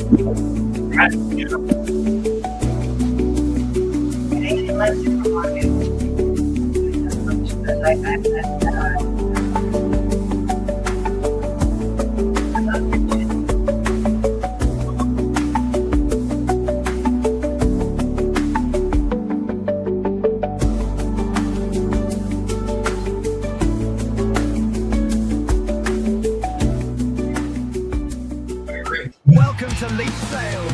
Welcome to Leaf Sales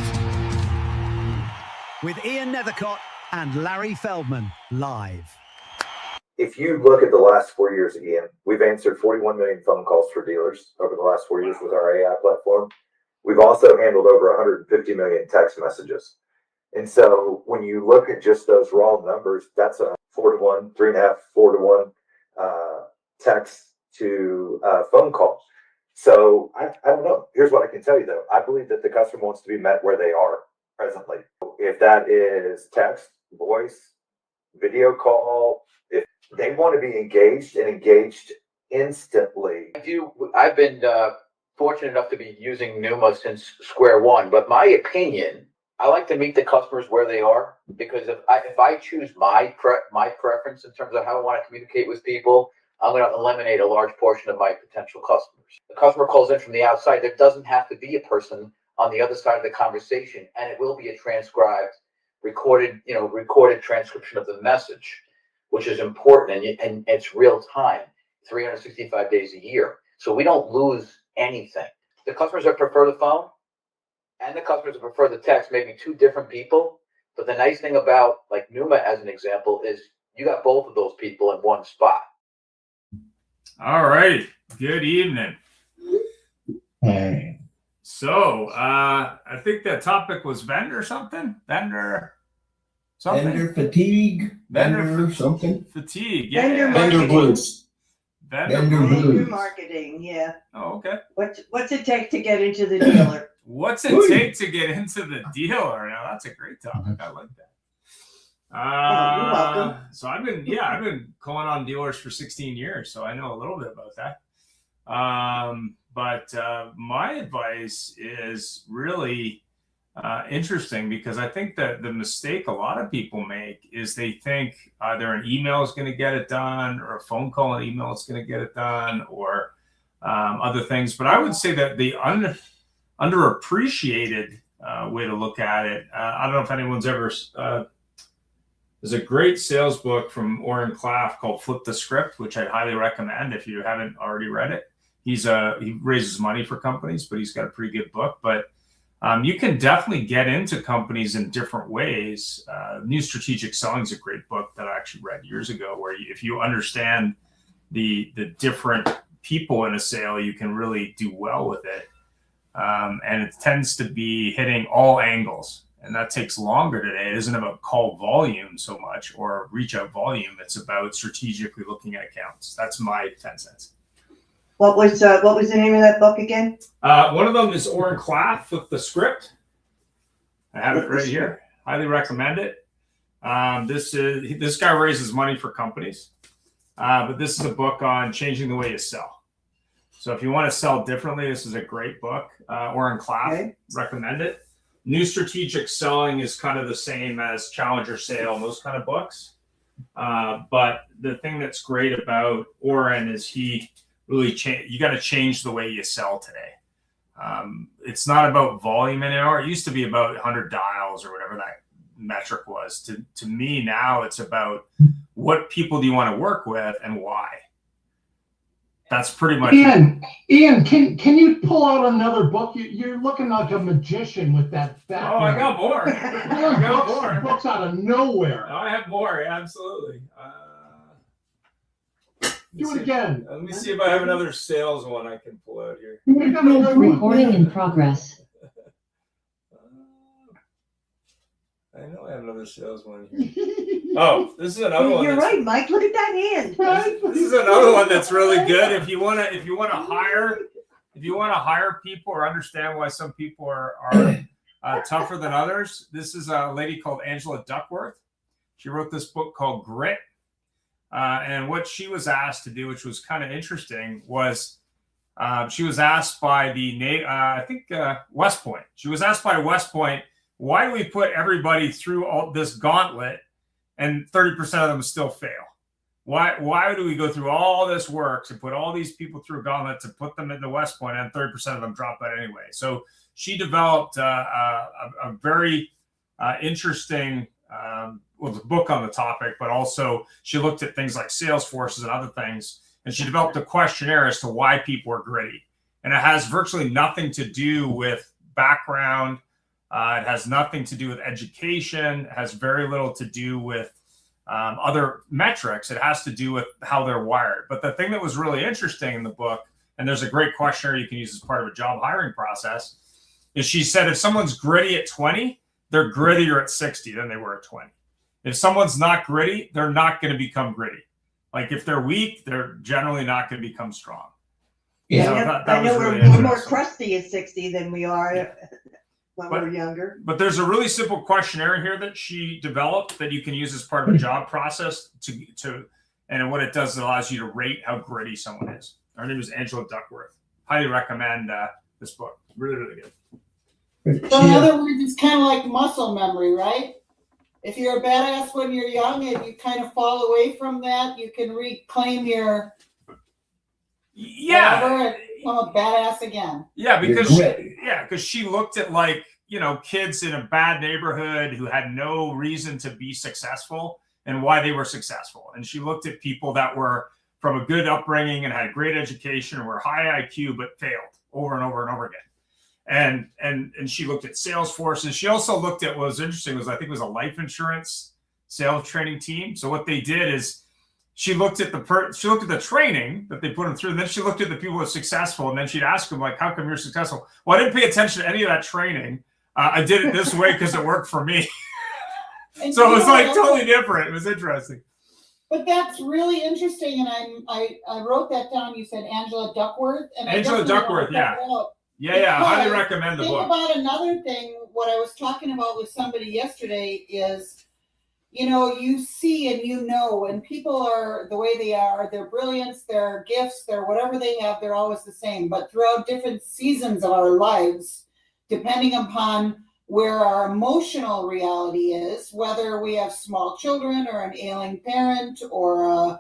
with Ian Nethercott and Larry Feldman live. If you look at the last 4 years, Ian, we've answered 41 million phone calls for dealers over the last 4 years with our AI platform. We've also handled over 150 million text messages. And so when you look at just those raw numbers, that's a 4-to-1, 3.5, 4-to-1 text to phone call. So I don't know. Here's what I can tell you, though. I believe that the customer wants to be met where they are presently. If that is text, voice, video call, if they want to be engaged and engaged instantly. I've been fortunate enough to be using Numa since square one, but my opinion, I like to meet the customers where they are, because if I choose my preference in terms of how I want to communicate with people, I'm going to eliminate a large portion of my potential customers. The customer calls in from the outside. There doesn't have to be a person on the other side of the conversation, and it will be a transcribed, recorded transcription of the message, which is important, and it's real time, 365 days a year. So we don't lose anything. The customers that prefer the phone and the customers that prefer the text may be two different people, but the nice thing about like Numa as an example is you got both of those people in one spot. All right. Good evening. Hey. So I think the topic was vendor something. Vendor fatigue. Vendor something. Fatigue. Yeah. Vendor blues. Vendor marketing. Yeah. Oh, okay. What's it take to get into the dealer? What's it take to get into the dealer? Now that's a great topic. I like that. You're welcome. So I've been calling on dealers for 16 years, so I know a little bit about that. But my advice is really interesting, because I think that the mistake a lot of people make is they think either an email is going to get it done, or a phone call and email is going to get it done, or other things. But I would say that the underappreciated way to look at it, I don't know if anyone's ever there's a great sales book from Oren Klaff called Flip the Script, which I'd highly recommend if you haven't already read it. He raises money for companies, but he's got a pretty good book. But you can definitely get into companies in different ways. New Strategic Selling is a great book that I actually read years ago, where if you understand the different people in a sale, you can really do well with it. And it tends to be hitting all angles. And that takes longer today. It isn't about call volume so much or reach out volume. It's about strategically looking at accounts. That's my 10 cents. What was the name of that book again? One of them is Oren Klaff with the Script. I have it right here. Highly recommend it. This guy raises money for companies, but this is a book on changing the way you sell. So if you want to sell differently, this is a great book. Oren Klaff, recommend it. New Strategic Selling is kind of the same as Challenger Sale and those kind of books. But the thing that's great about Oren is he really you got to change the way you sell today. It's not about volume anymore. It used to be about 100 dials or whatever that metric was. To me now, it's about what people do you want to work with and why. That's pretty much Ian, can you pull out another book? You're looking like a magician with that background. Oh, I got more. I got more. Books out of nowhere. I have more. Absolutely. Do it again. Let me see if I have another sales one I can pull out here. Recording in progress. I know I have another sales one here. Oh, this is another one. You're right, Mike. Look at that hand. This is another one that's really good. If you want to hire people or understand why some people are tougher than others, this is a lady called Angela Duckworth. She wrote this book called Grit. And what she was asked to do, which was kind of interesting, was She was asked by West Point. She was asked by West Point, why do we put everybody through all this gauntlet and 30% of them still fail? Why do we go through all this work to put all these people through a gauntlet to put them into West Point and 30% of them drop out anyway? So she developed a very interesting the book on the topic, but also she looked at things like sales forces and other things, and she developed a questionnaire as to why people are gritty. And it has virtually nothing to do with background. It has nothing to do with education. It has very little to do with other metrics. It has to do with how they're wired. But the thing that was really interesting in the book, and there's a great questionnaire you can use as part of a job hiring process, is she said if someone's gritty at 20, they're grittier at 60 than they were at 20. If someone's not gritty, they're not going to become gritty. Like if they're weak, they're generally not going to become strong. Yeah, So I know really we're more interesting. crusty at 60 than we are when we're younger. But there's a really simple questionnaire here that she developed that you can use as part of a job process and what it does, it allows you to rate how gritty someone is. Her name is Angela Duckworth. Highly recommend this book. Really, really good. So in other words, it's kind of like muscle memory, right? If you're a badass when you're young and you kind of fall away from that, you can reclaim your whatever and become a badass again. Yeah, because she looked at kids in a bad neighborhood who had no reason to be successful and why they were successful. And she looked at people that were from a good upbringing and had great education and were high IQ but failed over and over and over again. And she looked at sales forces. She also looked at what was interesting was I think it was a life insurance sales training team. So what they did is she looked at the training that they put them through, and then she looked at the people who were successful, and then she'd ask them like, "How come you're successful?" Well, I didn't pay attention to any of that training. I did it this way because it worked for me. So it was totally different. It was interesting. But that's really interesting, and I wrote that down. You said Angela Duckworth, and Angela Duckworth, yeah. Yeah, I highly recommend the book. Think about another thing. What I was talking about with somebody yesterday is, you see and when people are the way they are, their brilliance, their gifts, their whatever they have, they're always the same. But throughout different seasons of our lives, depending upon where our emotional reality is, whether we have small children or an ailing parent or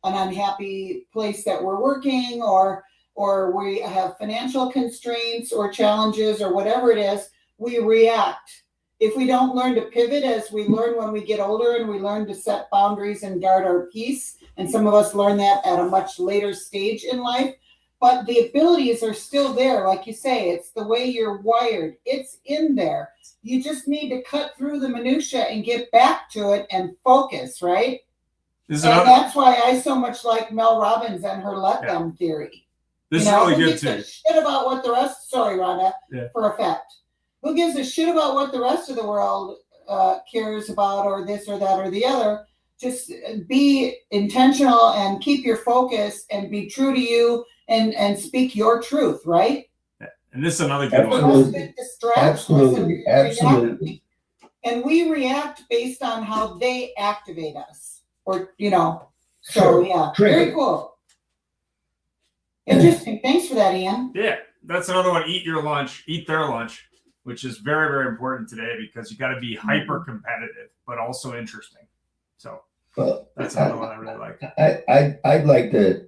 an unhappy place that we're working or we have financial constraints or challenges or whatever it is, we react. If we don't learn to pivot as we learn when we get older and we learn to set boundaries and guard our peace, and some of us learn that at a much later stage in life, but the abilities are still there. Like you say, it's the way you're wired. It's in there. You just need to cut through the minutia and get back to it and focus, right? That's why I so much like Mel Robbins and her let them theory. This is really good too. Who gives a shit about what the rest? Sorry, Rhonda, for effect. Who gives a shit about what the rest of the world cares about, or this or that or the other? Just be intentional and keep your focus and be true to you and speak your truth, right? Yeah. And this is another good one. Absolutely. And we react based on how they activate us, or Sure. Very cool. Interesting. Thanks for that, Ian. Yeah, that's another one. Eat their lunch, which is very, very important today because you got to be hyper competitive, but also interesting. So that's another one I really like. I'd like to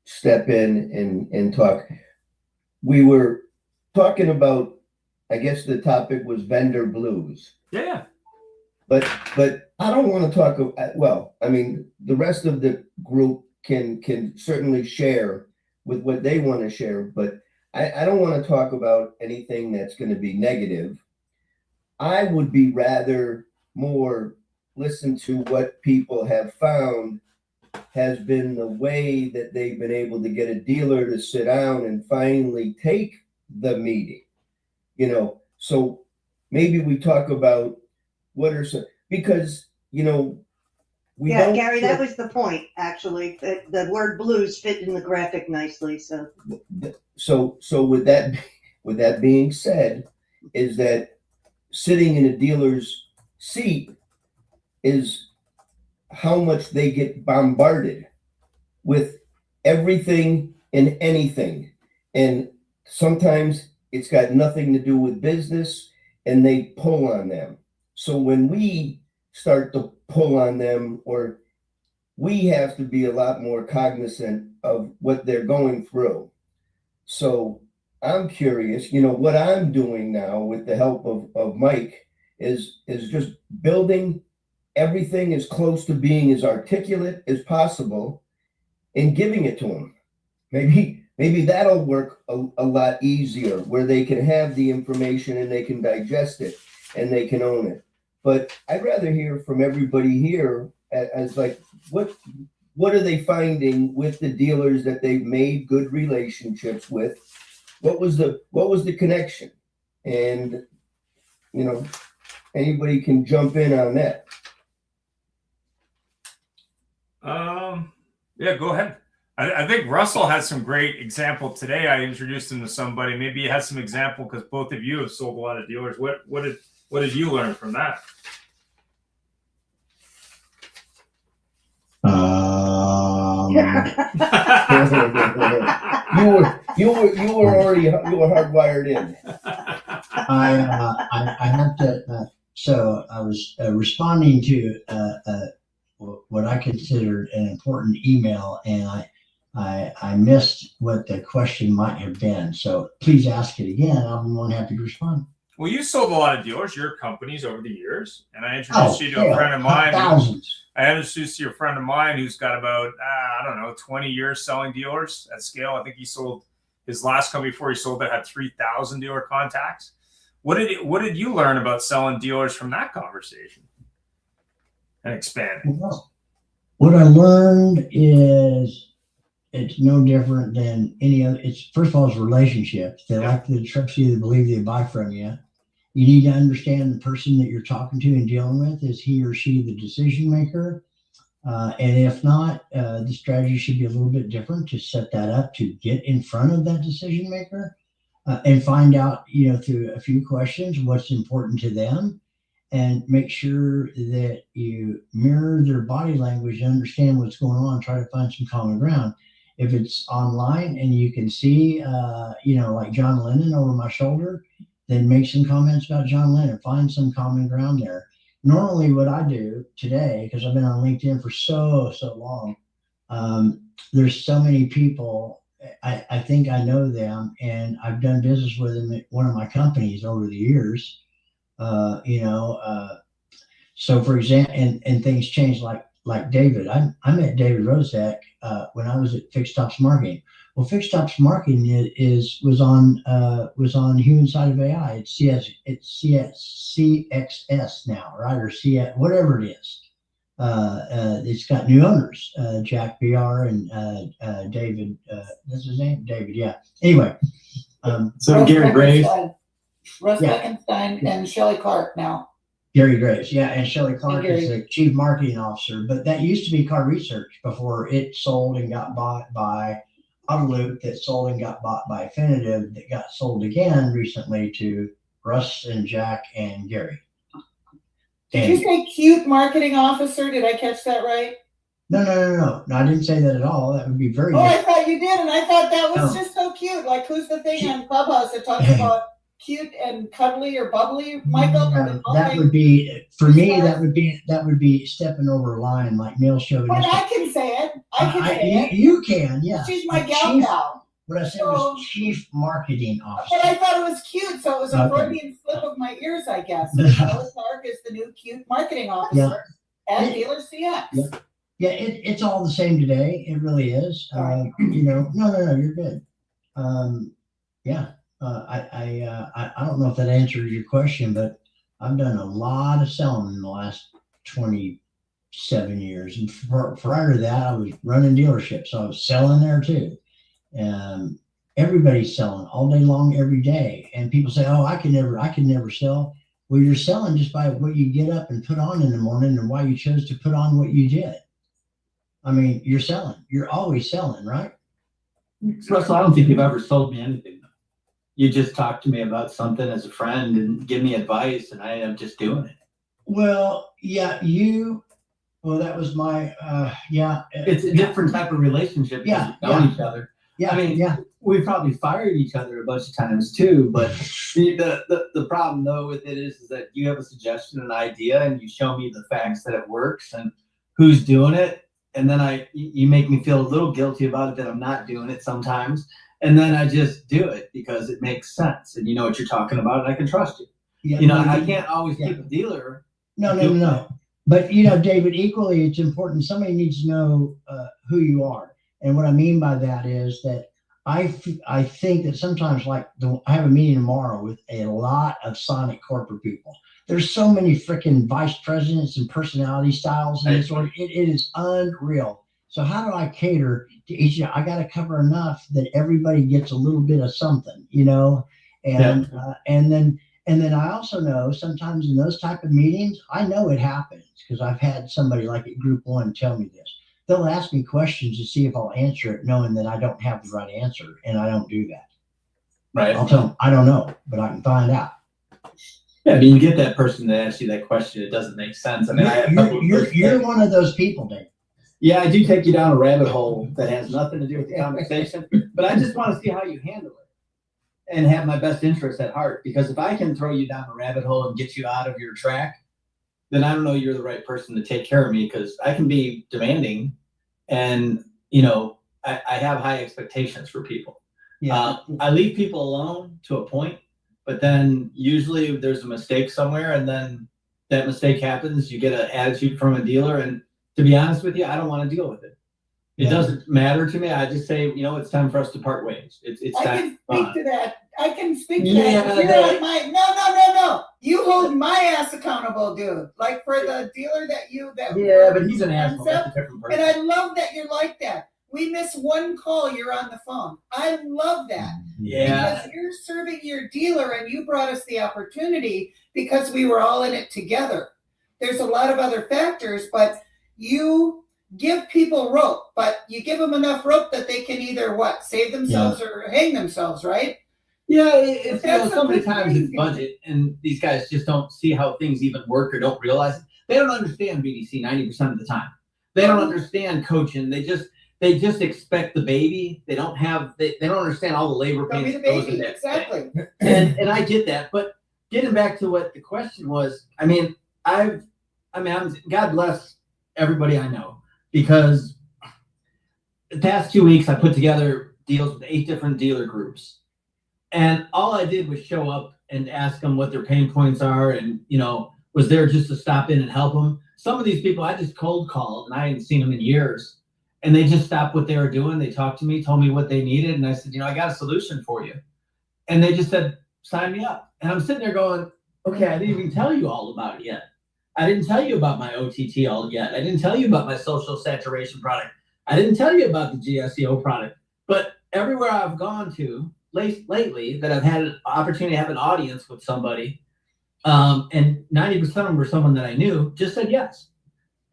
step in and talk. We were talking about, I guess the topic was vendor blues. Yeah. But I don't want to talk. The rest of the group can certainly share with what they want to share, but I don't want to talk about anything that's going to be negative. I would be rather more listen to what people have found has been the way that they've been able to get a dealer to sit down and finally take the meeting. So maybe we talk about what are some, because Gary, that was the point, actually. The word blues fit in the graphic nicely. So with that being said, is that sitting in a dealer's seat is how much they get bombarded with everything in anything. And sometimes it's got nothing to do with business and they pull on them. So when we start to pull on them, or we have to be a lot more cognizant of what they're going through. So I'm curious, what I'm doing now with the help of Mike is just building everything as close to being as articulate as possible and giving it to them. Maybe that'll work a lot easier, where they can have the information and they can digest it and they can own it. But I'd rather hear from everybody here as like, what are they finding with the dealers that they've made good relationships with? What was the connection? And anybody can jump in on that. Yeah, go ahead. I think Russell has some great example today. I introduced him to somebody. Maybe he has some example because both of you have sold a lot of dealers. What did you learn from that? You were hardwired in. I have to. So I was responding to what I considered an important email, and I missed what the question might have been. So please ask it again. I'm more than happy to respond. Well, you sold a lot of dealers, your companies, over the years, and I introduced you to a friend of mine. Thousands. I introduced you to a friend of mine who's got about 20 years selling dealers at scale. I think he sold his last company before he sold it had 3,000 dealer contacts. What did you learn about selling dealers from that conversation and expanding? Well, what I learned is it's no different than any other. It's first of all, it's relationships. They like to trust you, they believe they buy from you. You need to understand the person that you're talking to and dealing with. Is he or she the decision maker? And if not, the strategy should be a little bit different to set that up to get in front of that decision maker and find out, through a few questions, what's important to them, and make sure that you mirror their body language and understand what's going on. Try to find some common ground. If it's online and you can see, like John Lennon over my shoulder, then make some comments about John Lennon. Find some common ground there. Normally what I do today, because I've been on LinkedIn for so long, there's so many people, I think I know them, and I've done business with them at one of my companies over the years. So for example, and things change, like David. I met David Rozek when I was at Fixed Ops Marketing. Well, Fixed Ops Marketing was on Human Side of AI. It's CXS now, right? Or CS, whatever it is. It's got new owners, Jack BR and David. That's his name, David. Yeah. Anyway, so Gary Graves, Russ Beckenstein, and Shelley Clark now. Gary Graves, yeah, and Shelley Clark is the chief marketing officer. But that used to be Car Research before it sold and got bought by Autoloop, that sold and got bought by Affinitive, that got sold again recently to Russ and Jack and Gary. Did you say cute marketing officer? Did I catch that right? No, I didn't say that at all. That would be very different. I thought you did, and I thought that was just so cute. Like, who's the thing on Clubhouse that talks about cute and cuddly or bubbly, Michael? That would be, for me, that would be stepping over a line, like male chauvinistic. But I can say it. I can say it. You can, yeah. She's my gal. What I said was chief marketing officer. But I thought it was cute, so it was a Freudian slip of my ears, I guess. Shelley Clark is the new cute marketing officer at Dealer CX. Yeah, it's all the same today. It really is. No, you're good. I don't know if that answers your question, but I've done a lot of selling in the last 27 years. And prior to that, I was running dealerships, so I was selling there too. Everybody's selling all day long, every day. And people say, "Oh, I can never sell." Well, you're selling just by what you get up and put on in the morning and why you chose to put on what you did. I mean, you're selling. You're always selling, right? Russell, I don't think you've ever sold me anything. You just talk to me about something as a friend and give me advice, and I end up just doing it. Well, yeah, that was my, It's a different type of relationship. Yeah. Knowing each other. Yeah, I mean, yeah. we probably fired each other a bunch of times too, but the problem though with it is that you have a suggestion, an idea, and you show me the facts that it works and who's doing it. And then you make me feel a little guilty about it that I'm not doing it sometimes. And then I just do it because it makes sense and you know what you're talking about and I can trust you. Yeah, You know, no, I can't always keep a dealer. No. But David, equally, it's important. Somebody needs to know who you are, and what I mean by that is that I think that sometimes, like I have a meeting tomorrow with a lot of Sonic corporate people. There's so many freaking vice presidents and personality styles in this org. It is unreal. So how do I cater to each? I got to cover enough that everybody gets a little bit of something, and and then I also know sometimes in those type of meetings, I know it happens because I've had somebody like at Group One tell me this. They'll ask me questions to see if I'll answer it, knowing that I don't have the right answer, and I don't do that. Right. I'll tell them I don't know, but I can find out. Yeah, I mean, you get that person that asks you that question, it doesn't make sense. I mean, You're one of those people, Dave. Yeah, I do take you down a rabbit hole that has nothing to do with the conversation, but I just want to see how you handle it and have my best interest at heart. Because if I can throw you down a rabbit hole and get you out of your track, then I don't know you're the right person to take care of me because I can be demanding and, I have high expectations for people. Yeah. I leave people alone to a point, but then usually there's a mistake somewhere and then that mistake happens. You get an attitude from a dealer and to be honest with you, I don't want to deal with it. It doesn't matter to me. I just say, it's time for us to part ways. It's I time. can speak to that. I can speak to Yeah, that. You're on my no. You hold my ass accountable, dude. Like for the dealer Yeah, but he's an asshole. That's a different person. And I love that you're like that. We miss one call, you're on the phone. I love that. Yeah. Because you're serving your dealer and you brought us the opportunity because we were all in it together. There's a lot of other factors, but you give people rope, but you give them enough rope that they can either save themselves or hang themselves, right? Yeah, it's so many good times thing. it's budget, and these guys just don't see how things even work or don't realize it. They don't understand BDC 90% of the time. They don't understand coaching. They just expect the baby. They don't understand all the labor Don't be pains the that goes baby, in there. exactly. And I get that, but getting back to what the question was, God bless everybody I know, because the past 2 weeks I put together deals with 8 different dealer groups. And all I did was show up and ask them what their pain points are and, was there just to stop in and help them. Some of these people I just cold called and I hadn't seen them in years. And they just stopped what they were doing. They talked to me, told me what they needed. And I said, I got a solution for you. And they just said, sign me up. And I'm sitting there going, okay, I didn't even tell you all about it yet. I didn't tell you about my OTT all yet. I didn't tell you about my social saturation product. I didn't tell you about the GSEO product. But everywhere I've gone to lately that I've had an opportunity to have an audience with somebody, and 90% of them were someone that I knew, just said yes.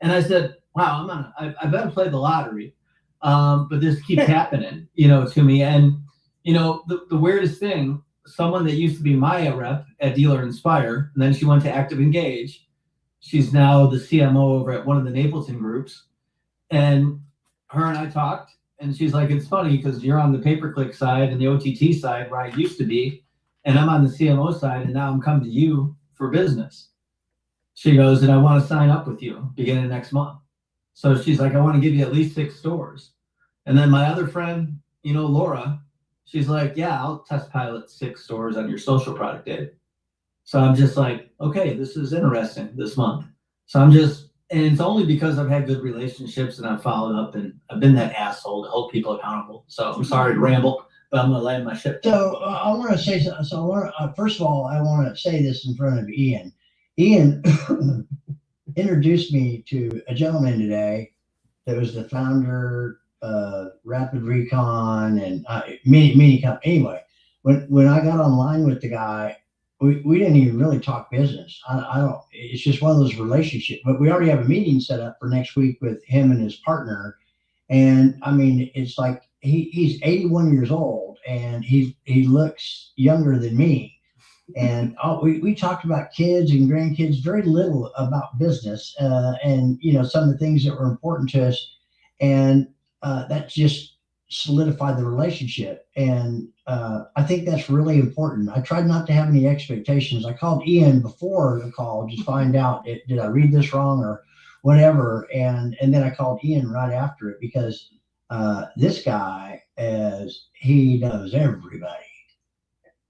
And I said, wow, I better play the lottery. But this keeps happening, to me. And, the weirdest thing, someone that used to be my rep at Dealer Inspire, and then she went to Active Engage. She's now the CMO over at one of the Napleton groups. And her and I talked, and she's like, it's funny because you're on the pay-per-click side and the OTT side where I used to be, and I'm on the CMO side, and now I'm coming to you for business. She goes, and I want to sign up with you beginning next month. So she's like, I want to give you at least 6 stores. And then my other friend, Laura, she's like, yeah, I'll test pilot 6 stores on your social product, Dave. So I'm just like, okay, this is interesting this month. So and it's only because I've had good relationships and I've followed up and I've been that asshole to hold people accountable. So I'm sorry to ramble, but I'm going to land my ship. So I want to say, first of all, I want to say this in front of Ian. Ian introduced me to a gentleman today that was the founder of Rapid Recon and many companies. Anyway, when I got online with the guy, we didn't even really talk business. I don't. It's just one of those relationships. But we already have a meeting set up for next week with him and his partner. And it's like he's 81 years old and he looks younger than me. And we talked about kids and grandkids, very little about business, and some of the things that were important to us. And that's just solidify the relationship. And I think that's really important. I tried not to have any expectations. I called Ian before the call to find out, did I read this wrong or whatever? And then I called Ian right after it, because this guy, he knows everybody.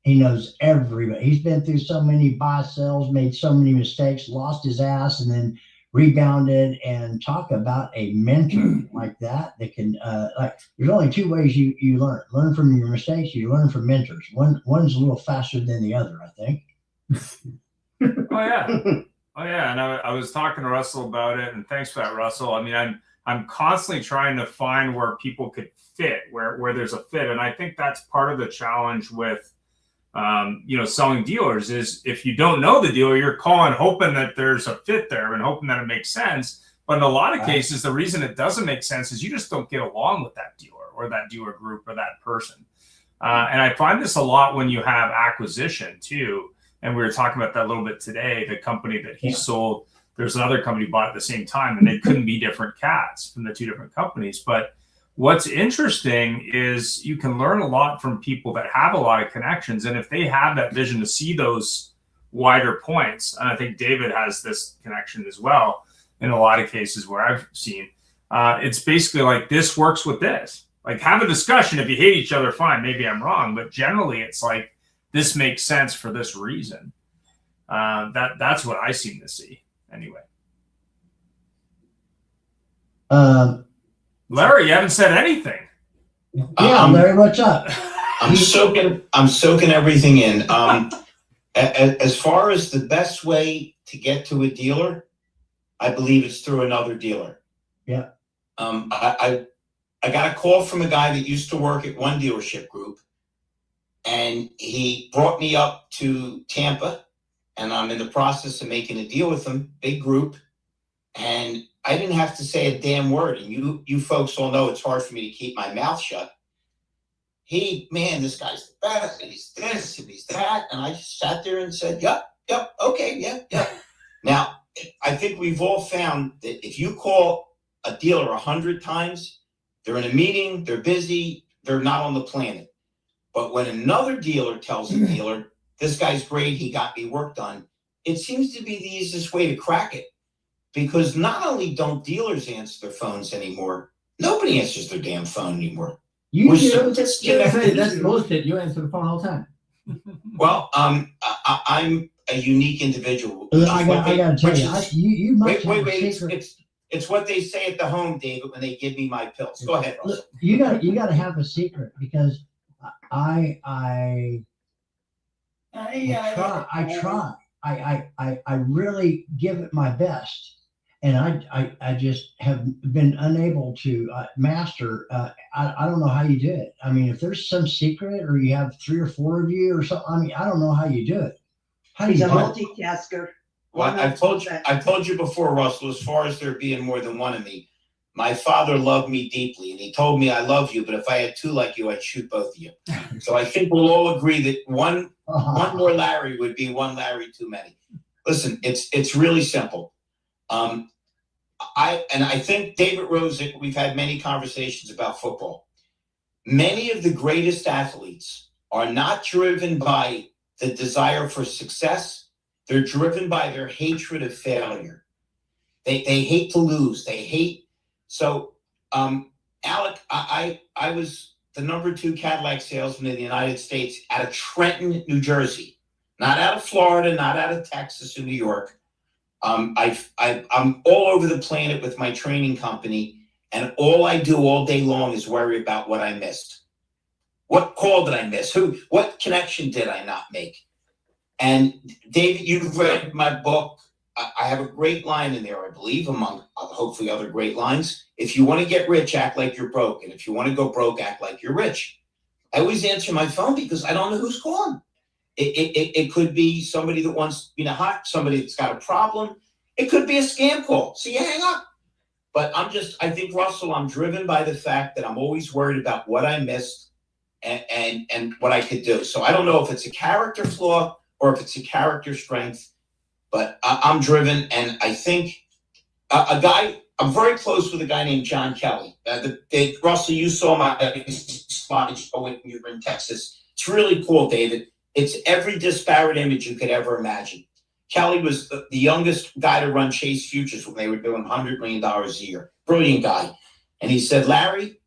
He knows everybody. He's been through so many buy sells, made so many mistakes, lost his ass, and then rebounded. And talk about a mentor like that can there's only two ways you learn from your mistakes. You learn from mentors. One's a little faster than the other, I think. Oh yeah, and I was talking to Russell about it, and thanks for that, Russell. I mean, I'm constantly trying to find where people could fit, where there's a fit, and I think that's part of the challenge with selling dealers. Is if you don't know the dealer, you're calling hoping that there's a fit there and hoping that it makes sense. But in a lot of cases, the reason it doesn't make sense is you just don't get along with that dealer or that dealer group or that person. And I find this a lot when you have acquisition too. And we were talking about that a little bit today. The company that he sold, there's another company bought at the same time, and they couldn't be different cats from the two different companies. But what's interesting is you can learn a lot from people that have a lot of connections. And if they have that vision to see those wider points, and I think David has this connection as well in a lot of cases where I've seen, it's basically like, this works with this. Like, have a discussion. If you hate each other, fine, maybe I'm wrong. But generally it's like, this makes sense for this reason. That's what I seem to see anyway. Larry, you haven't said anything. Yeah, Larry, what's up? I'm soaking everything in. As far as the best way to get to a dealer, I believe it's through another dealer. Yeah. I got a call from a guy that used to work at one dealership group, and he brought me up to Tampa, and I'm in the process of making a deal with him, big group, and I didn't have to say a damn word. And you folks all know it's hard for me to keep my mouth shut. This guy's the best, and he's this, and he's that. And I just sat there and said, yep, okay, yep. Now, I think we've all found that if you call a dealer 100 times, they're in a meeting, they're busy, they're not on the planet. But when another dealer tells a dealer, this guy's great, he got me work done, it seems to be the easiest way to crack it. Because not only don't dealers answer their phones anymore, nobody answers their damn phone anymore. That's bullshit. You answer the phone all the time. Well, I'm a unique individual. I gotta tell you, you must have a secret. It's what they say at the home, David, when they give me my pills. Go ahead, Russell. You got to have a secret, because I try. I really give it my best. And I just have been unable to master. I don't know how you do it. I mean, if there's some secret, or you have 3 or 4 of you or something, I mean, I don't know how you do it. He's a multitasker. Well, I told you before, Russell, as far as there being more than one of me, my father loved me deeply, and he told me, I love you, but if I had 2 like you, I'd shoot both of you. So I think we'll all agree that one more Larry would be one Larry too many. Listen, it's really simple. I think David Rosick, we've had many conversations about football. Many of the greatest athletes are not driven by the desire for success. They're driven by their hatred of failure. They hate to lose. They hate. So, Alec, I was the #2 Cadillac salesman in the United States out of Trenton, New Jersey, not out of Florida, not out of Texas or New York. I'm all over the planet with my training company, and all I do all day long is worry about what I missed. What call did I miss? What connection did I not make? And David, you've read my book. I have a great line in there, I believe, among hopefully other great lines. If you want to get rich, act like you're broke. And if you want to go broke, act like you're rich. I always answer my phone because I don't know who's calling. It could be somebody that wants to hot, somebody that's got a problem. It could be a scam call. So you hang up. But I think, Russell, I'm driven by the fact that I'm always worried about what I missed and what I could do. So I don't know if it's a character flaw or if it's a character strength, but I'm driven. And I think a guy I'm very close with a guy named John Kelly. Russell, you saw my spot when you were in Texas. It's really cool, David. It's every disparate image you could ever imagine. Kelly was the youngest guy to run Chase Futures when they were doing $100 million a year. Brilliant guy. And he said, Larry,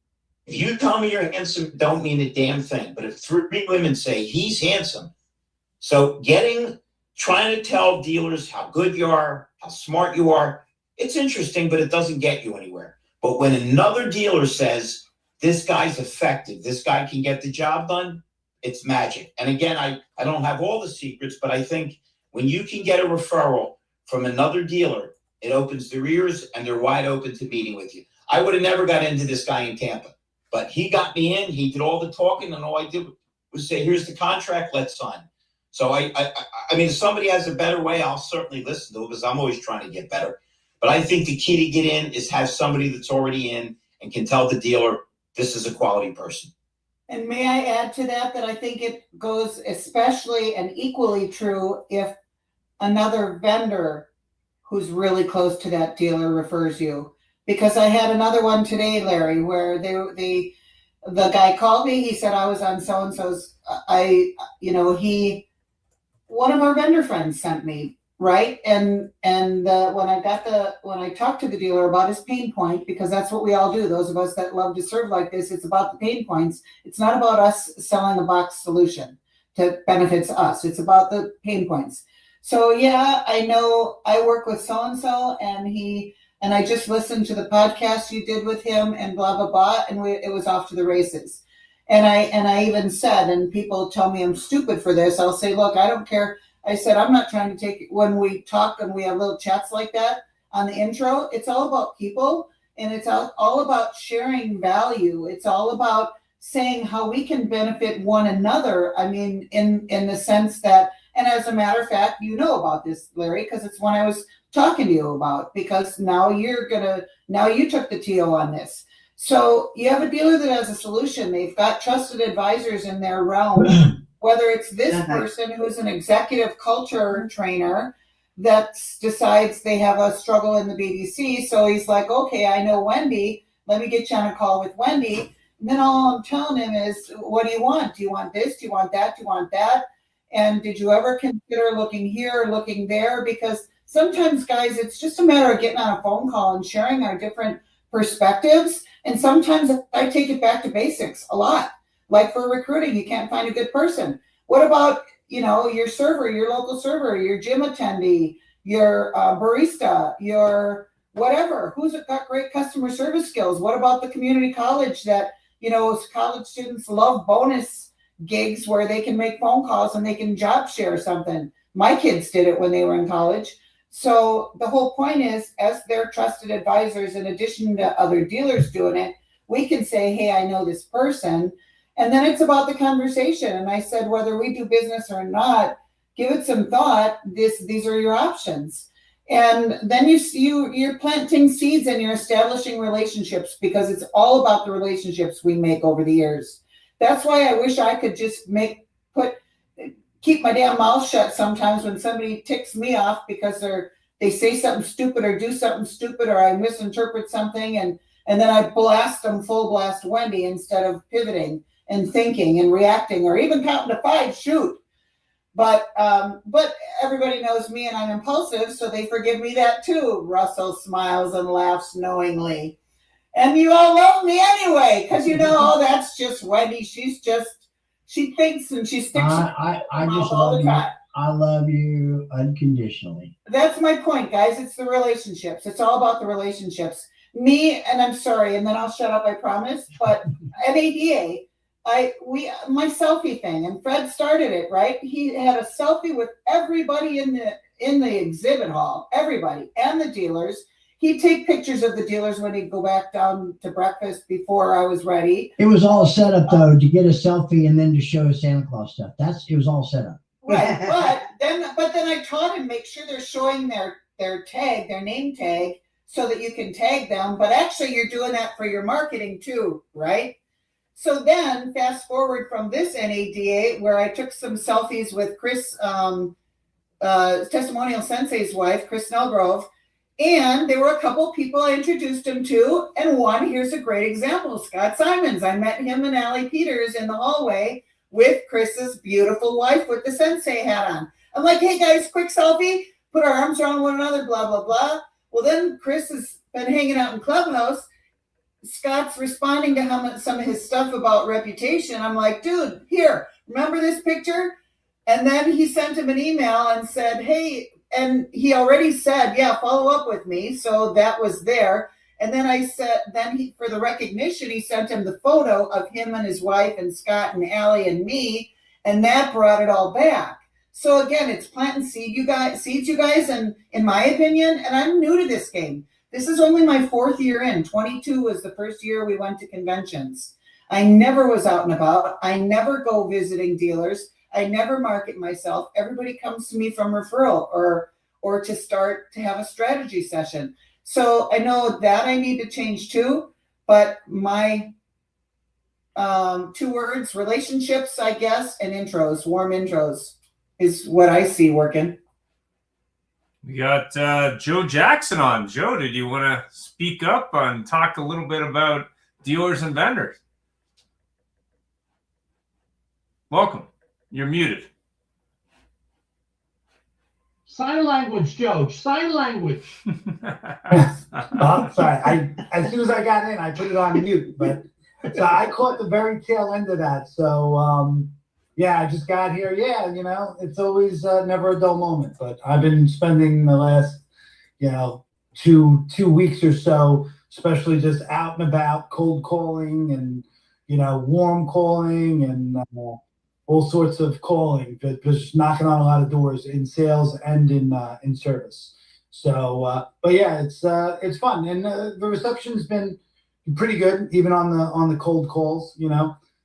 if you tell me you're handsome, don't mean a damn thing. But if 3 women say he's handsome, so trying to tell dealers how good you are, how smart you are, it's interesting, but it doesn't get you anywhere. But when another dealer says, this guy's effective, this guy can get the job done, it's magic. And again, I don't have all the secrets, but I think when you can get a referral from another dealer, it opens their ears and they're wide open to meeting with you. I would have never got into this guy in Tampa, but he got me in. He did all the talking, and all I did was say, here's the contract, let's sign. So I mean, if somebody has a better way, I'll certainly listen to it because I'm always trying to get better. But I think the key to get in is have somebody that's already in and can tell the dealer, this is a quality person. And may I add to that I think it goes especially and equally true if another vendor who's really close to that dealer refers you. Because I had another one today, Larry, where the guy called me. He said I was on so-and-so's. One of our vendor friends sent me, right? And when I talked to the dealer about his pain point, because that's what we all do, those of us that love to serve like this, it's about the pain points. It's not about us selling a box solution that benefits us. It's about the pain points. So yeah, I know I work with so-and-so and I just listened to the podcast you did with him and blah, blah, blah. And it was off to the races. And I even said, and people tell me I'm stupid for this, I'll say, look, I don't care. I said, I'm not trying to take, when we talk and we have little chats like that on the intro, it's all about people and it's all about sharing value. It's all about saying how we can benefit one another. I mean, in the sense that, and as a matter of fact, you know about this, Larry, because it's one I was talking to you about, because now you took the TO on this. So you have a dealer that has a solution. They've got trusted advisors in their realm, whether it's this person who's an executive culture trainer that decides they have a struggle in the BDC. So he's like, okay, I know Wendy. Let me get you on a call with Wendy. And then all I'm telling him is, what do you want? Do you want this? Do you want that? Do you want that? And did you ever consider looking here or looking there? Because sometimes, guys, it's just a matter of getting on a phone call and sharing our different perspectives. And sometimes I take it back to basics a lot. Like for recruiting, you can't find a good person. What about, your server, your local server, your gym attendee, your barista, your whatever, who's got great customer service skills? What about the community college that, college students love bonus gigs where they can make phone calls and they can job share something. My kids did it when they were in college. So the whole point is, as their trusted advisors, in addition to other dealers doing it, we can say, hey, I know this person. And then it's about the conversation. And I said, whether we do business or not, give it some thought. These are your options. And then you're planting seeds and you're establishing relationships, because it's all about the relationships we make over the years. That's why I wish I could just keep my damn mouth shut sometimes when somebody ticks me off because they say something stupid or do something stupid or I misinterpret something, and then I blast them full blast Wendy instead of pivoting and thinking and reacting or even counting to 5, shoot. But everybody knows me and I'm impulsive, so they forgive me that too. Russell smiles and laughs knowingly. And you all love me anyway, because that's just Wendy. She thinks and she sticks. I just love you. I love you unconditionally. That's my point, guys. It's the relationships. It's all about the relationships. Me, and I'm sorry, and then I'll shut up, I promise. But at ADA, my selfie thing, and Fred started it, right? He had a selfie with everybody in the exhibit hall, everybody, and the dealers. He'd take pictures of the dealers when he'd go back down to breakfast before I was ready. It was all set up though to get a selfie and then to show Santa Claus stuff. It was all set up. Right, but then I taught him, make sure they're showing their tag, their name tag, so that you can tag them. But actually, you're doing that for your marketing too, right? So then, fast forward from this NADA, where I took some selfies with Chris, Testimonial Sensei's wife, Chris Snellgrove. And there were a couple people I introduced him to, and one, here's a great example, Scott Simons. I met him and Allie Peters in the hallway with Chris's beautiful wife with the sensei hat on. I'm like, hey guys, quick selfie, put our arms around one another, blah, blah, blah. Well, then Chris has been hanging out in Clubhouse. Scott's responding to some of his stuff about reputation. I'm like, dude, here, remember this picture? And then he sent him an email and said, hey, and he already said, yeah, follow up with me. So that was there. And then I said, for the recognition, he sent him the photo of him and his wife and Scott and Allie and me. And that brought it all back. So again, it's planting seeds, you guys, and in my opinion, and I'm new to this game. This is only my 4th year in. 22 was the first year we went to conventions. I never was out and about. I never go visiting dealers. I never market myself. Everybody comes to me from referral or to start to have a strategy session. So I know that I need to change too, but my 2 words, relationships, I guess, and intros, warm intros is what I see working. We got Joe Jackson on. Joe, did you want to speak up and talk a little bit about dealers and vendors? Welcome. You're muted. Sign language, Joe. Sign language. Oh, sorry. As soon as I got in, I put it on mute. But so I caught the very tail end of that. So yeah, I just got here. Yeah, it's always never a dull moment. But I've been spending the last, 2 weeks or so, especially just out and about, cold calling and warm calling and all sorts of calling, but just knocking on a lot of doors in sales and in service. So, but yeah, it's fun, and the reception's been pretty good, even on the cold calls,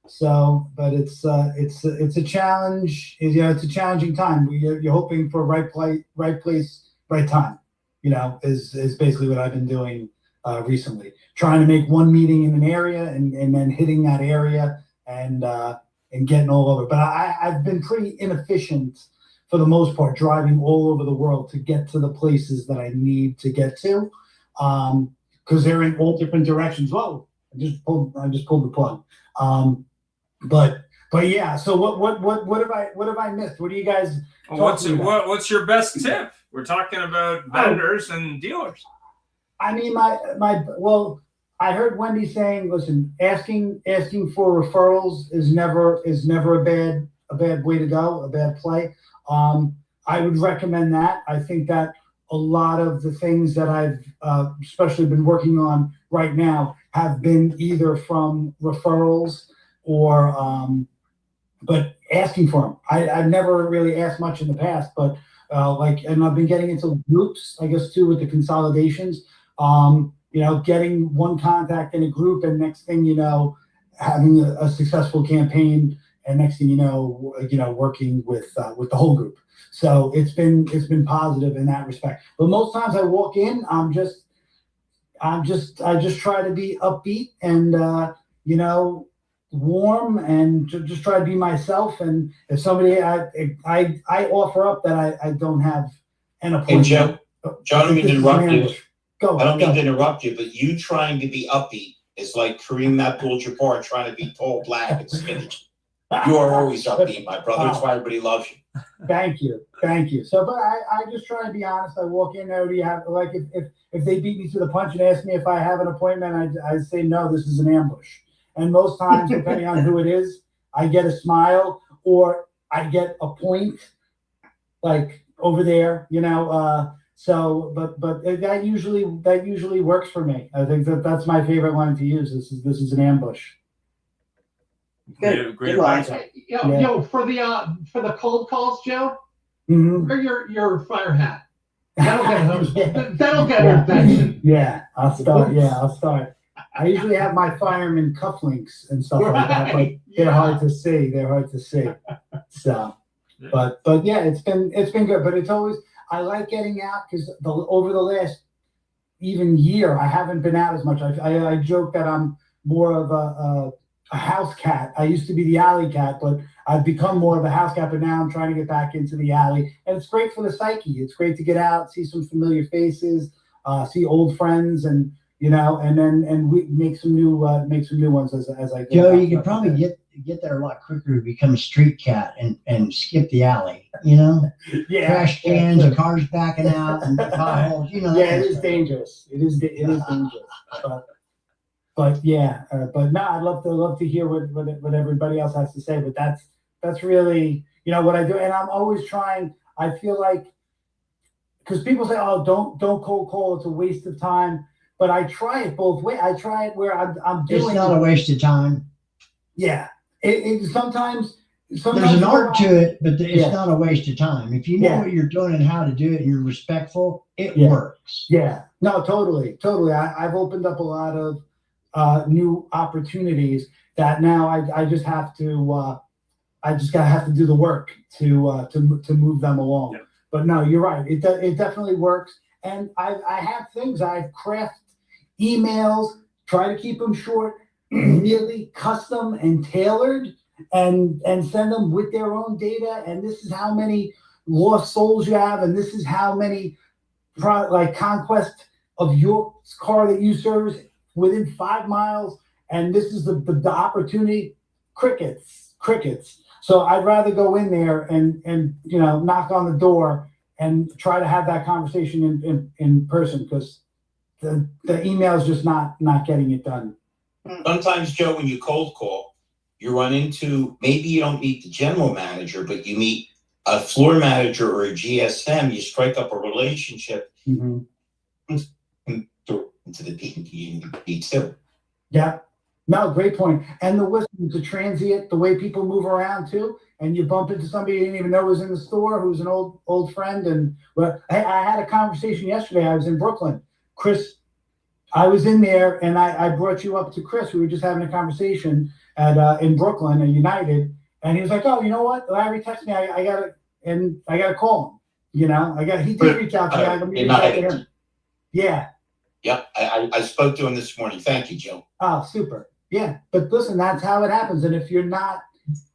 So, but it's a challenge. It's a challenging time. You're hoping for right place, right time. Is basically what I've been doing recently. Trying to make one meeting in an area and then hitting that area and getting all over. But I've been pretty inefficient for the most part, driving all over the world to get to the places that I need to get to, because they're in all different directions. Whoa! I just pulled the plug. But yeah. So what have I missed? What do you guys? What's your best tip? We're talking about vendors and dealers. I mean, I heard Wendy saying, listen, asking for referrals is never a bad way to go, a bad play. I would recommend that. I think that a lot of the things that I've especially been working on right now have been either from referrals or but asking for them. I've never really asked much in the past, but and I've been getting into groups, I guess, too, with the consolidations. Getting one contact in a group, and next thing you know, having a successful campaign, and next thing you know, working with the whole group. So it's been positive in that respect. But most times I walk in, I just try to be upbeat and warm and just try to be myself. And if somebody, I offer up that I don't have an appointment. Hey, Joe, I don't mean to interrupt you. I don't mean to interrupt you, but you trying to be upbeat is like Kareem Abdul-Jabbar trying to be tall, black, and skinny. You are always upbeat, my brother. That's why everybody loves you. Thank you. So, but I just try to be honest. I walk in there. Do you have if they beat me to the punch and ask me if I have an appointment, I say no. This is an ambush. And most times, depending on who it is, I get a smile or I get a point, like over there, So, but that usually works for me. I think that's my favorite line to use. This is an ambush. Good line. Yo, for the cold calls, Joe, wear your fire hat. That'll get her attention. Yeah, I'll start. I usually have my fireman cufflinks and stuff like that, but they're hard to see. So, but yeah, it's been good. But it's always, I like getting out because over the last even year, I haven't been out as much. I joke that I'm more of a house cat. I used to be the alley cat, but I've become more of a house cat. But now I'm trying to get back into the alley, and it's great for the psyche. It's great to get out, see some familiar faces. see old friends, and and we make some new ones as I go. Joe, you could probably get there a lot quicker to become a street cat and skip the alley. Yeah, trash cans and cars backing out and potholes. Yeah, it is dangerous. It is dangerous. But yeah, but no, I'd love to hear what everybody else has to say. But that's really what I do, and I'm always trying. I feel like because people say, "Oh, don't cold call; it's a waste of time." But I try it both ways. I try it where I'm doing. It's not a waste of time. Yeah, it sometimes there's an art to it, but it's not a waste of time. If you know Yeah. what you're doing and how to do it, and you're respectful, it Yeah. works. Yeah, no, totally. I've opened up a lot of new opportunities that now I just have to have to do the work to move them along. Yeah. But no, you're right. It definitely works. And I have things I've crafted emails, try to keep them short, really custom and tailored, and send them with their own data. And this is how many lost souls you have, and this is how many conquest of your car that you service within 5 miles, and this is the opportunity. Crickets. So I'd rather go in there and knock on the door and try to have that conversation in person, because the email is just not getting it done. Sometimes, Joe, when you cold call, you run into, maybe you don't meet the general manager, but you meet a floor manager or a GSM. You strike up a relationship into the D too. Yeah. No, great point. And the transient, the way people move around too, and you bump into somebody you didn't even know was in the store, who's an old friend. And I had a conversation yesterday. I was in Brooklyn. Chris, I was in there, and I brought you up to Chris. We were just having a conversation in Brooklyn at United, and he was like, "Oh, you know what? Larry texted me. I gotta call him. He did reach out to me. I'm gonna reach out to him." Yeah. Yep, I spoke to him this morning. Thank you, Joe. Oh, super. Yeah, but listen, that's how it happens. And if you're not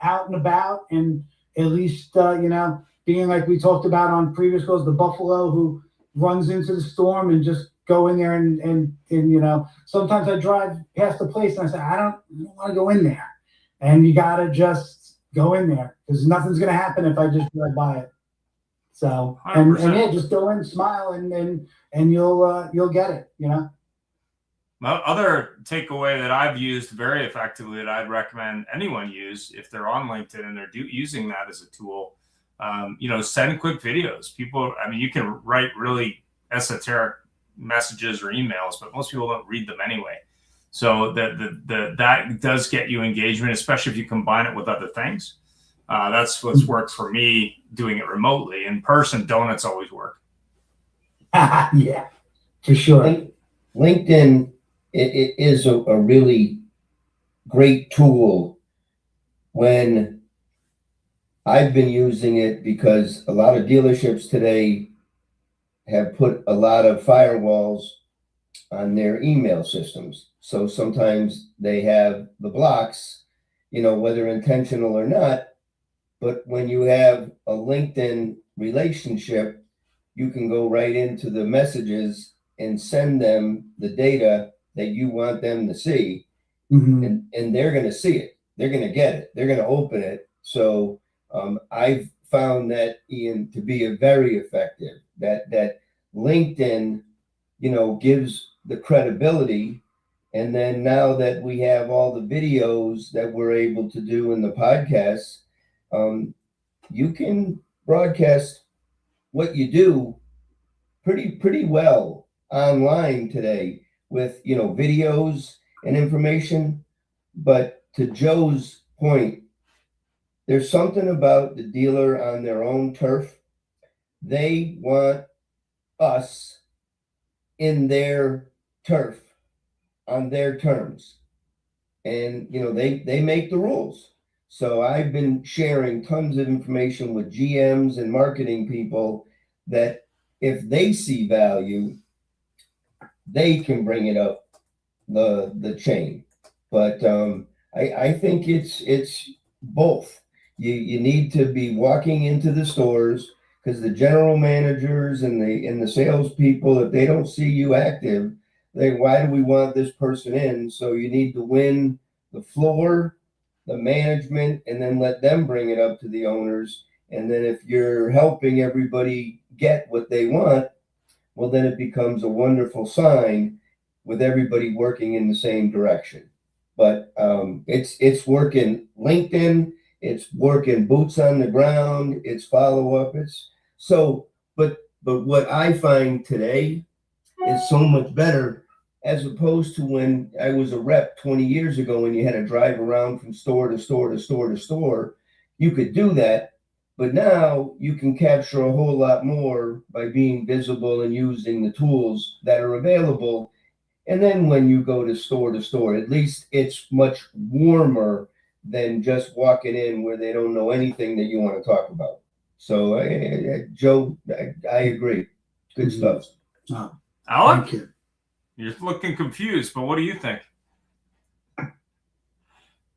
out and about, and at least being like we talked about on previous calls, the Buffalo who runs into the storm and just go in there and sometimes I drive past the place and I say, I don't want to go in there. And you gotta just go in there, because nothing's gonna happen if I just drive by it. So and yeah, just go in, smile, and you'll get it. My other takeaway that I've used very effectively that I'd recommend anyone use if they're on LinkedIn and they're using that as a tool, send quick videos. People, you can write really esoteric messages or emails, but most people don't read them anyway. So that does get you engagement, especially if you combine it with other things. That's what's worked for me doing it remotely. In person, donuts always work. Yeah, for sure. LinkedIn, it is a really great tool when I've been using it, because a lot of dealerships today have put a lot of firewalls on their email systems. So sometimes they have the blocks, whether intentional or not. But when you have a LinkedIn relationship, you can go right into the messages and send them the data that you want them to see. And they're going to see it. They're going to get it. They're going to open it. So I've found that, Ian, to be very effective. That LinkedIn, gives the credibility. And then now that we have all the videos that we're able to do in the podcast, you can broadcast what you do pretty well online today with videos and information. But to Joe's point, there's something about the dealer on their own turf. They want us in their turf on their terms, and they make the rules. So I've been sharing tons of information with GMs and marketing people that if they see value, they can bring it up the chain. But I think it's both. You need to be walking into the stores, because the general managers and the salespeople, if they don't see you active, why do we want this person in? So you need to win the floor, the management, and then let them bring it up to the owners. And then if you're helping everybody get what they want, well, then it becomes a wonderful sign with everybody working in the same direction. But it's working LinkedIn, it's working boots on the ground, it's follow up. But what I find today is so much better as opposed to when I was a rep 20 years ago, when you had to drive around from store to store to store to store. You could do that, but now you can capture a whole lot more by being visible and using the tools that are available. And then when you go to store, at least it's much warmer than just walking in where they don't know anything that you want to talk about. So, Joe, I agree. Good stuff. Alan? Thank you. You're looking confused, but what do you think? I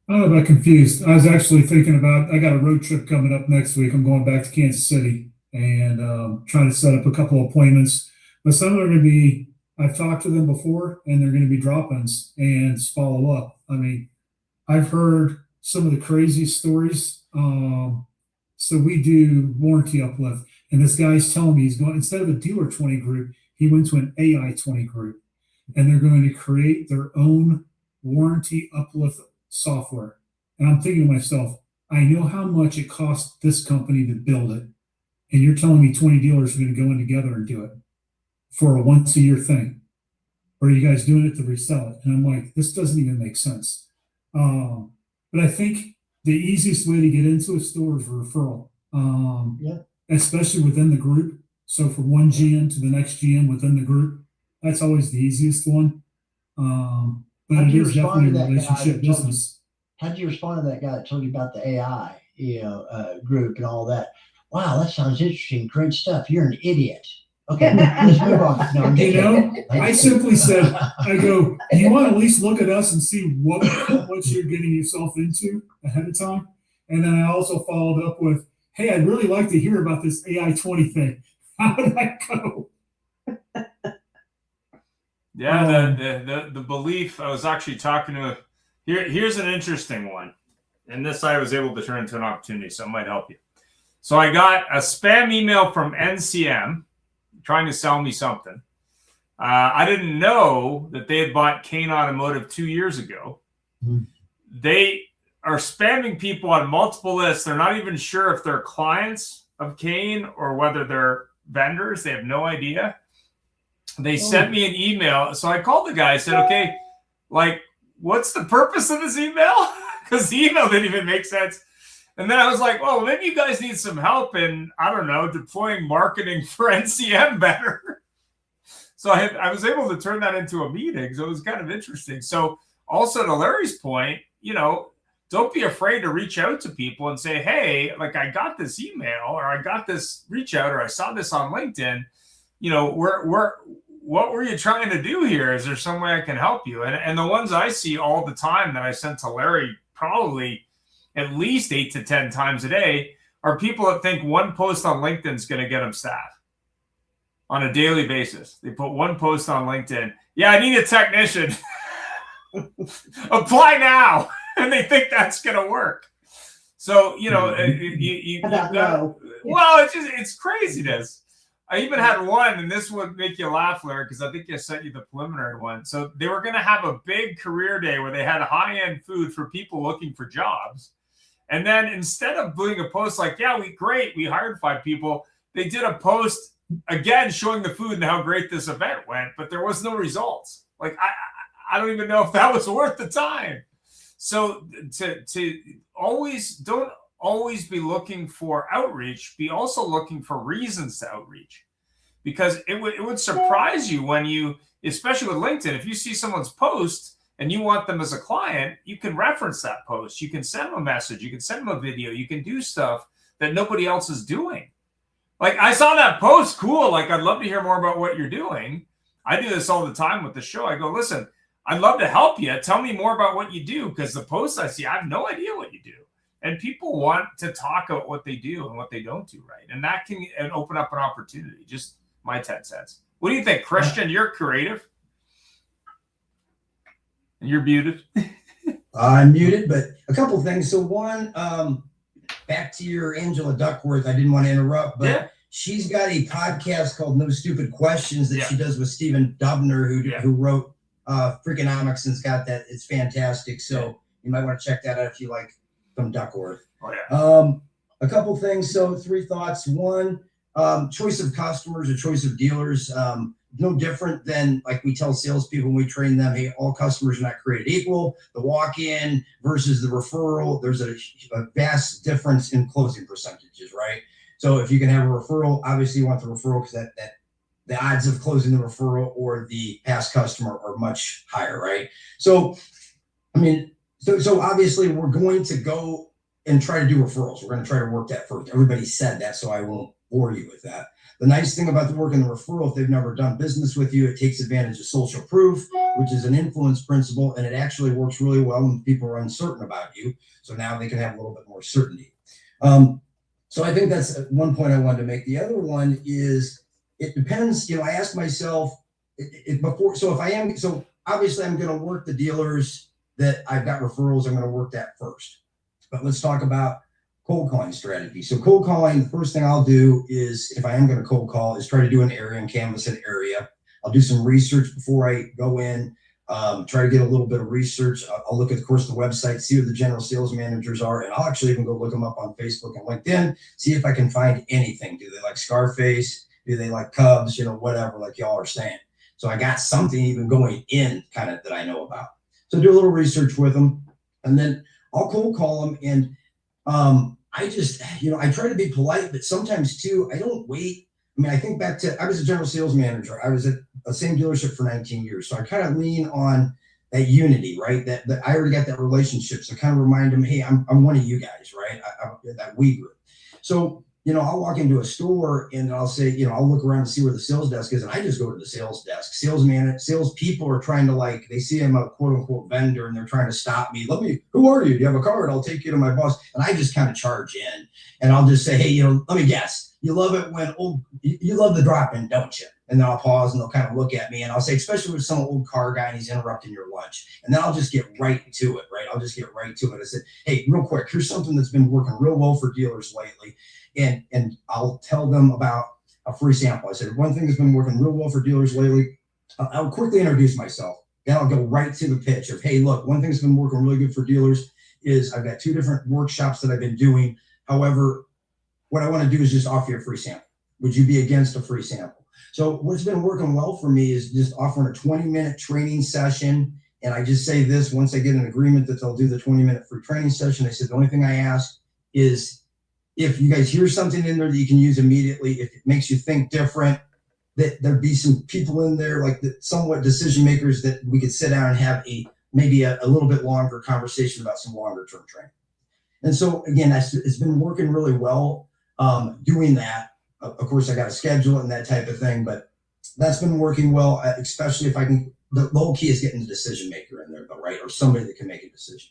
don't know about confused. I was actually thinking about, I got a road trip coming up next week. I'm going back to Kansas City and trying to set up a couple of appointments. But some of them are going to be, I've talked to them before, and they're going to be drop-ins and follow up. I mean, I've heard some of the crazy stories. So we do warranty uplift, and this guy's telling me he's going, instead of a dealer 20 group, he went to an AI 20 group, and they're going to create their own warranty uplift software. And I'm thinking to myself, I know how much it costs this company to build it, and you're telling me 20 dealers are going to go in together and do it for a once a year thing, or are you guys doing it to resell it? And I'm like, this doesn't even make sense. But I think the easiest way to get into a store is referral, especially within the group. So from one GM to the next GM within the group, that's always the easiest one. But it is definitely a relationship business. How'd you respond to that guy that told you about the AI, group and all that? Wow, that sounds interesting. Great stuff. You're an idiot. Okay, let's move on. No, I'm You know, I simply said, I go, you want to at least look at us and see what you're getting yourself into ahead of time. And then I also followed up with, hey, I'd really like to hear about this AI 20 thing. How did that go? Yeah, the belief, I was actually talking to, here's an interesting one. And this I was able to turn into an opportunity, so it might help you. So I got a spam email from NCM trying to sell me something. I didn't know that they had bought Kane Automotive 2 years ago. They are spamming people on multiple lists. They're not even sure if they're clients of Kane or whether they're vendors. They have no idea. They sent me an email. So I called the guy. I said, okay, like, what's the purpose of this email? Because the email didn't even make sense. And then I was like, well, maybe you guys need some help in, I don't know, deploying marketing for NCM better. So I was able to turn that into a meeting. So it was kind of interesting. So also to Larry's point, don't be afraid to reach out to people and say, hey, like I got this email or I got this reach out or I saw this on LinkedIn. What were you trying to do here? Is there some way I can help you? And the ones I see all the time that I sent to Larry probably at least 8 to 10 times a day are people that think one post on LinkedIn is going to get them staff on a daily basis. They put one post on LinkedIn. Yeah, I need a technician. Apply now. And they think that's going to work. So, well, it's craziness. I even had one, and this would make you laugh, Larry, because I think I sent you the preliminary one. So they were going to have a big career day where they had high-end food for people looking for jobs. And then instead of doing a post like, yeah, we hired 5 people, they did a post, again, showing the food and how great this event went, but there was no results. Like, I don't even know if that was worth the time. So don't always be looking for outreach, be also looking for reasons to outreach, because it would surprise you when you, especially with LinkedIn, if you see someone's post and you want them as a client, you can reference that post. You can send them a message. You can send them a video. You can do stuff that nobody else is doing. Like, I saw that post. Cool. Like, I'd love to hear more about what you're doing. I do this all the time with the show. I go, listen, I'd love to help you. Tell me more about what you do, because the posts I see, I have no idea what you do. And people want to talk about what they do and what they don't do right. And that can open up an opportunity. Just my 10 cents. What do you think, Christian? You're creative. You're muted. I'm muted, but a couple of things. So one, back to your Angela Duckworth. I didn't want to interrupt, but she's got a podcast called No Stupid Questions that she does with Stephen Dubner, who wrote Freakonomics and's got that. It's fantastic. So you might want to check that out if you like some Duckworth. Oh, yeah. A couple things. So 3 thoughts. One, choice of customers or choice of dealers. No different than like we tell salespeople when we train them, hey, all customers are not created equal. The walk-in versus the referral, there's a vast difference in closing percentages, right? So if you can have a referral, obviously you want the referral because that the odds of closing the referral or the past customer are much higher, right? So, I mean, so obviously we're going to go and try to do referrals. We're going to try to work that first. Everybody said that, so I won't bore you with that. The nice thing about the work in the referral, if they've never done business with you, it takes advantage of social proof, which is an influence principle, and it actually works really well when people are uncertain about you. So now they can have a little bit more certainty. So I think that's one point I wanted to make. The other one is it depends. You know, I asked myself before. So obviously I'm going to work the dealers that I've got referrals. I'm going to work that first. But let's talk about cold calling strategy. So cold calling, the first thing I'll do is, if I am going to cold call, is try to do an area and canvas an area. I'll do some research before I go in, try to get a little bit of research. I'll look at, of course, the website, see who the general sales managers are, and I'll actually even go look them up on Facebook and LinkedIn, see if I can find anything. Do they like Scarface? Do they like Cubs? You know, whatever, like y'all are saying. So I got something even going in kind of that I know about. So do a little research with them, and then I'll cold call them. And I just, you know, I try to be polite, but sometimes too, I don't wait. I mean, I think back to, I was a general sales manager. I was at the same dealership for 19 years. So I kind of lean on that unity, right? That I already got that relationship. So kind of remind them, hey, I'm one of you guys, right? That we group. So, you know, I'll walk into a store and I'll say, you know, I'll look around and see where the sales desk is. And I just go to the sales desk. Salespeople are trying to, like, they see I'm a quote unquote vendor and they're trying to stop me. Who are you? Do you have a card? I'll take you to my boss. And I just kind of charge in and I'll just say, hey, you know, let me guess. You love it when you love the drop in, don't you? And then I'll pause and they'll kind of look at me and I'll say, especially with some old car guy and he's interrupting your lunch. And then I'll just get right to it, right? I'll just get right to it. I said, hey, real quick, here's something that's been working real well for dealers lately. And I'll tell them about a free sample. I said, one thing that's been working real well for dealers lately, I'll quickly introduce myself. Then I'll go right to the pitch of, hey, look, one thing that's been working really good for dealers is I've got 2 different workshops that I've been doing. However, what I want to do is just offer you a free sample. Would you be against a free sample? So what's been working well for me is just offering a 20-minute training session. And I just say this, once I get an agreement that they'll do the 20-minute free training session, I said, the only thing I ask is if you guys hear something in there that you can use immediately, if it makes you think different, that there'd be some people in there, like the somewhat decision makers, that we could sit down and have maybe a little bit longer conversation about some longer term training. And so again, it's been working really well. Doing that, of course, I got to schedule it and that type of thing, but that's been working well, especially if I can. The whole key is getting the decision maker in there, though, right? Or somebody that can make a decision.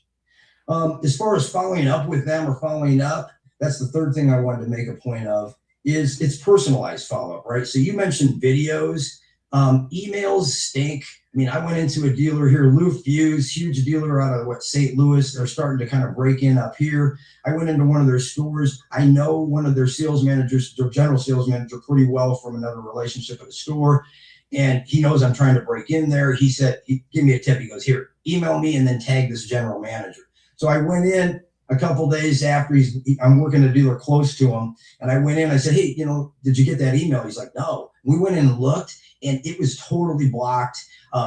As far as following up with them or following up, that's the third thing I wanted to make a point of, is it's personalized follow-up, right? So you mentioned videos. Emails stink. I mean, I went into a dealer here, Lou Fuse, huge dealer out of St. Louis. They're starting to kind of break in up here. I went into one of their stores. I know one of their sales managers, their general sales manager, pretty well from another relationship at a store. And he knows I'm trying to break in there. He said, he gave me a tip. He goes, here, email me and then tag this general manager. So I went in a couple days after I'm working a dealer close to him. And I went in, I said, hey, you know, did you get that email? He's like, no. We went in and looked and it was totally blocked.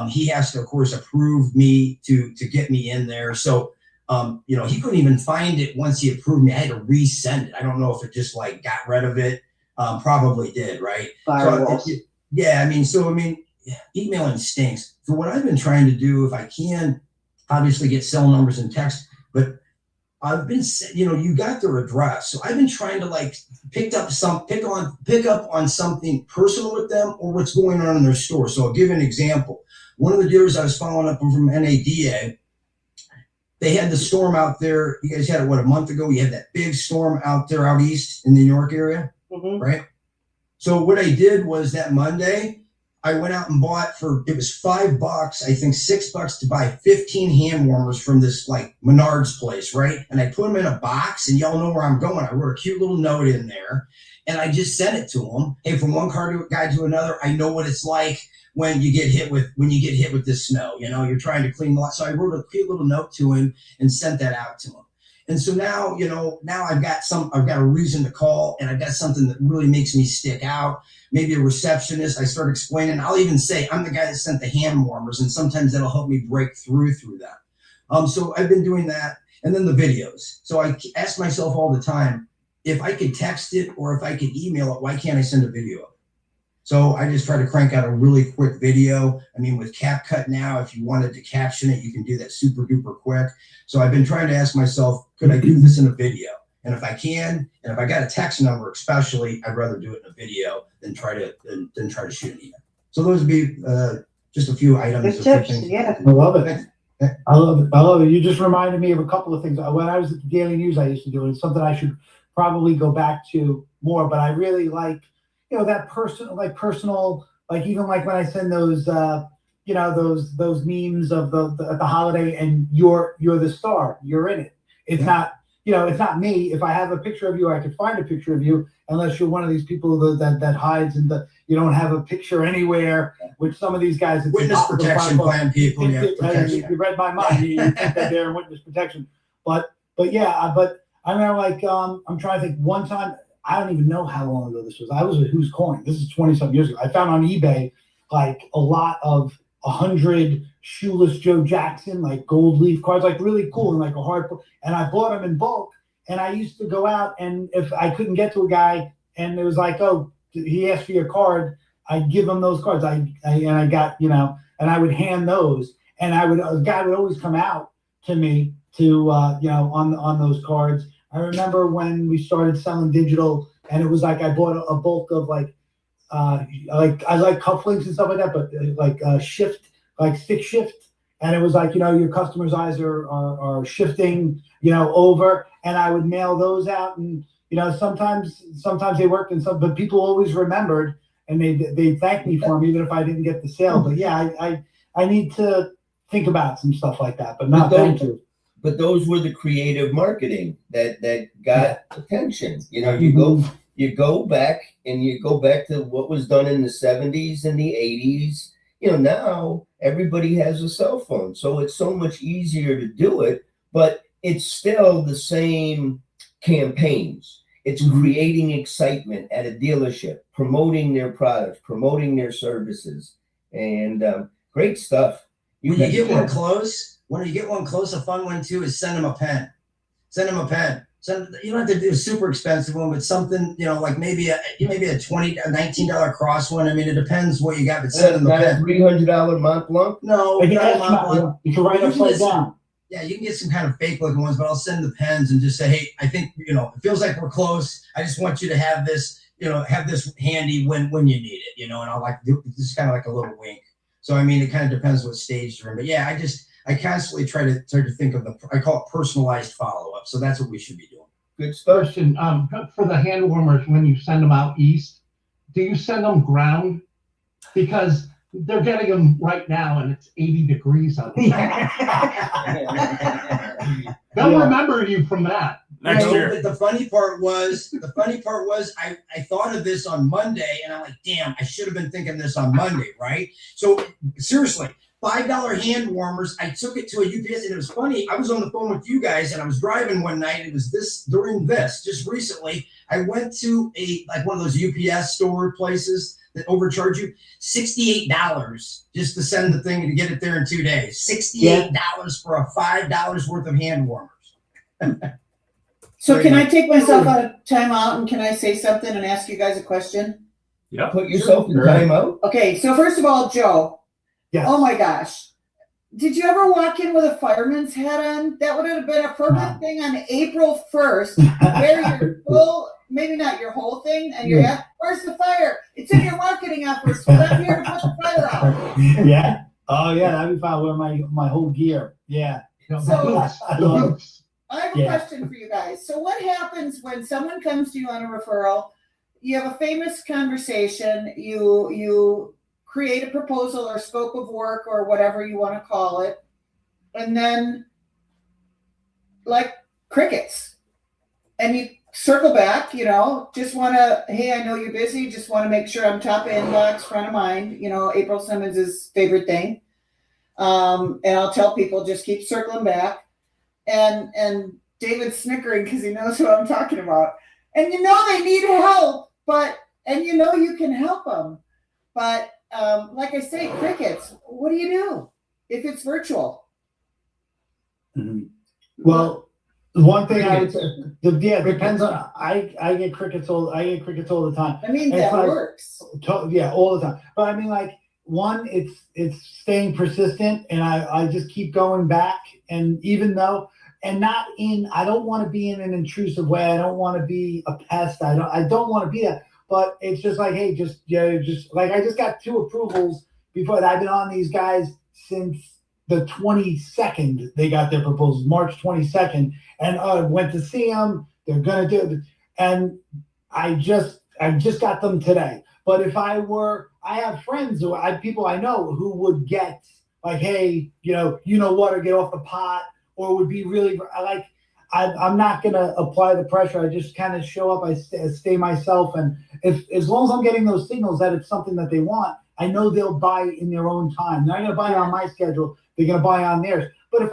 He has to, of course, approve me to get me in there. So, you know, he couldn't even find it once he approved me. I had to resend it. I don't know if it just like got rid of it. Probably did, right? Firewalls. So, emailing stinks. For what I've been trying to do, if I can, obviously get cell numbers and text, but I've been, you know, you got their address. So I've been trying to like pick up on something personal with them or what's going on in their store. So I'll give an example. One of the dealers I was following up from NADA, they had the storm out there. You guys had it, what, a month ago? You had that big storm out there out east in the New York area, right? So what I did was that Monday, I went out and bought it was $5, I think $6 to buy 15 hand warmers from this like Menards place, right? And I put them in a box, and y'all know where I'm going. I wrote a cute little note in there, and I just sent it to them. Hey, from one car guy to another, I know what it's like when you get hit with this snow. You know, you're trying to clean the lot. So I wrote a cute little note to him and sent that out to him. And so now, now I've got a reason to call, and I've got something that really makes me stick out. Maybe a receptionist. I start explaining. I'll even say I'm the guy that sent the hand warmers, and sometimes that'll help me break through that. So I've been doing that, and then the videos. So I ask myself all the time, if I could text it or if I could email it, why can't I send a video of it? So I just try to crank out a really quick video. I mean, with CapCut now, if you wanted to caption it, you can do that super duper quick. So I've been trying to ask myself, could I do this in a video? And if I can, and if I got a text number, especially, I'd rather do it in a video than try to shoot an email. So those would be just a few items. Good tips, yeah. I love it. I love it. You just reminded me of a couple of things. When I was at the Daily News, I used to do it. It's something I should probably go back to more, but I really like, that personal, like even like when I send those, those memes of the holiday, and you're the star, you're in it. It's not, it's not me. If I have a picture of you, I could find a picture of you, unless you're one of these people that hides and you don't have a picture anywhere, which some of these guys. Witness protection plan people. If you read my mind, you think that they're in witness protection. But I remember, like, I'm trying to think. One time, I don't even know how long ago this was. I was at Who's Coin. This is 20-something years ago. I found on eBay like a lot of 100 Shoeless Joe Jackson, like gold leaf cards, like really cool, and like a hard. And I bought them in bulk. And I used to go out, and if I couldn't get to a guy, and it was like, oh, he asked for your card, I'd give him those cards. I got, and I would hand those, and a guy would always come out to me to, on those cards. I remember when we started selling digital, and it was like I bought a bulk of like I like cufflinks and stuff like that, but like shift, like stick shift, and it was like, your customer's eyes are shifting, over, and I would mail those out, and sometimes they worked, but people always remembered, and they thanked me for them even if I didn't get the sale. But yeah, I need to think about some stuff like that, but not thank you. But those were the creative marketing that got attention. You go back to what was done in the 70s and the 80s. Now everybody has a cell phone, so it's so much easier to do it, but it's still the same campaigns. It's creating excitement at a dealership, promoting their products, promoting their services, and great stuff. When you get one close, a fun one too is send them a pen. You don't have to do a super expensive one, but something, like maybe a $19 cross one. I mean, it depends what you got, but send them a pen. $300 Mont Blanc? No, not a Mont Blanc. You can write upside down. Yeah, you can get some kind of fake looking ones, but I'll send the pens and just say, hey, I think, it feels like we're close. I just want you to have this, handy when you need it, and I'll this is kind of like a little wink. So, I mean, it kind of depends what stage you're in, but yeah, I constantly try to think of I call it personalized follow-up. So that's what we should be doing. Good stuff. Question, for the hand warmers, when you send them out east, do you send them ground? Because they're getting them right now, and it's 80 degrees out there. They'll remember you from that. Next year. But the funny part was I thought of this on Monday, and I'm like, damn, I should have been thinking this on Monday, right? So seriously, $5 hand warmers. I took it to a UPS, and it was funny. I was on the phone with you guys, and I was driving one night. And it was just recently. I went to one of those UPS store places that overcharge you $68 just to send the thing and to get it there in 2 days. $68 for a $5 worth of hand warmers. So can I take myself out of timeout, and can I say something and ask you guys a question? Yeah. Put yourself in timeout. Okay, so first of all, Joe. Yes. Oh my gosh. Did you ever walk in with a fireman's hat on? That would have been a perfect thing on April 1st. Wear your full, maybe not your whole thing, and your hat. Where's the fire? It's in your marketing efforts. So I'm here to put the fire out. Yeah. Oh yeah, that'd be fine. Wear my whole gear. Yeah. So Boots. I have a question for you guys. So what happens when someone comes to you on a referral? You have a famous conversation, you create a proposal or scope of work or whatever you want to call it, and then like crickets. And you circle back, just want to, hey, I know you're busy, just want to make sure I'm top of inbox, front of mind, April Simmons' favorite thing. And I'll tell people, just keep circling back. And David's snickering because he knows who I'm talking about. And they need help, and you can help them. But like I say, crickets, what do you do if it's virtual? Mm-hmm. Well, one thing I would say, it depends on. I get crickets all the time. I mean, And that it's works. All the time. But I mean, one, it's staying persistent, and I just keep going back, and even though. And I don't want to be in an intrusive way. I don't want to be a pest. I don't want to be that. But it's just like, hey, I just got 2 approvals before that. I've been on these guys since the 22nd. They got their proposals, March 22nd, and went to see them. They're gonna do it, and I just got them today. But if I have friends people I know who would get like, hey, or get off the pot. Or would be really I'm not gonna apply the pressure. I just kind of show up. I stay myself, and as long as I'm getting those signals that it's something that they want, I know they'll buy in their own time. They're not gonna buy on my schedule. They're gonna buy on theirs. But if